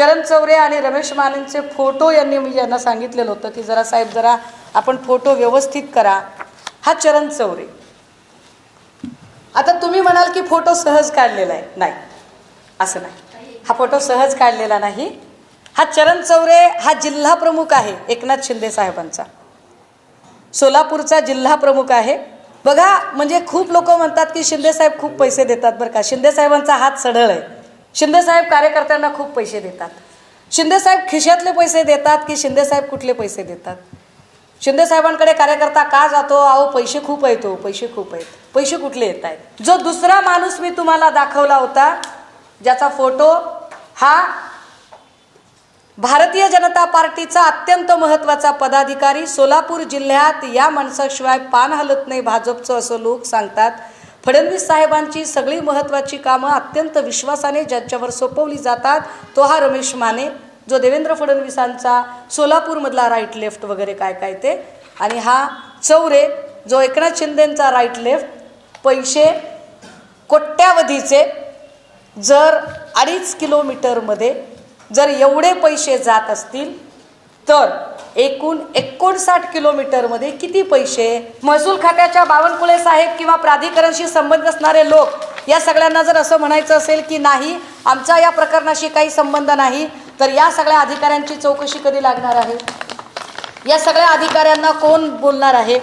चरण चौरे आणि रमेश मानेंचे फोटो यांनी मी यांना सांगितलेलं होतं की जरा साहेब जरा आपण फोटो व्यवस्थित करा. हा चरण चौरे. आता तुम्ही म्हणाल की फोटो सहज काढलेला आहे. नाही, असं नाही. हा फोटो सहज काढलेला नाही. हा चरण चौरे हा जिल्हा प्रमुख आहे एकनाथ शिंदे साहेबांचा. सोलापूरचा जिल्हा प्रमुख आहे. बघा, म्हणजे खूप लोक म्हणतात की शिंदे साहेब खूप पैसे देतात. बरं का, शिंदे साहेबांचा हात सढळ आहे. शिंदे साहेब कार्यकर्त्यांना खूप पैसे देतात. शिंदे साहेब खिशातले पैसे देतात की शिंदे साहेब कुठले पैसे देतात? शिंदे साहेबांकडे कार्यकर्ता का जातो? अहो पैसे खूप आहेत, पैसे खूप आहेत. पैसे कुठले येत आहेत? जो दुसरा माणूस मी तुम्हाला दाखवला होता ज्याचा फोटो, हा भारतीय जनता पार्टीचा अत्यंत महत्त्वाचा पदाधिकारी. सोलापूर जिल्ह्यात या माणसाशिवाय पान हलत नाही भाजपचं असं लोक सांगतात. फडणवीस साहेबांची सगळी महत्त्वाची कामं अत्यंत विश्वासाने ज्यांच्यावर सोपवली जातात तो हा रमेश माने, जो देवेंद्र फडणवीसांचा सोलापूरमधला राईट लेफ्ट वगैरे काय काय ते. आणि हा चौरे जो एकनाथ शिंदेंचा राईट लेफ्ट. पैसे कोट्यावधीचे. जर 2.5 किलोमीटरमध्ये जर एवढे पैसे जात असतील तर एकूण 59 किलोमीटरमध्ये किती पैसे? महसूल खात्याच्या बावनकुळे साहेब किंवा प्राधिकरणशी संबंध असणारे लोक या सगळ्यांना जर असं म्हणायचं असेल की नाही आमचा या प्रकरणाशी काही संबंध नाही, तर या सगळ्या अधिकाऱ्यांची चौकशी कधी लागणार आहे? या सगळ्या अधिकाऱ्यांना कोण बोलणार आहे?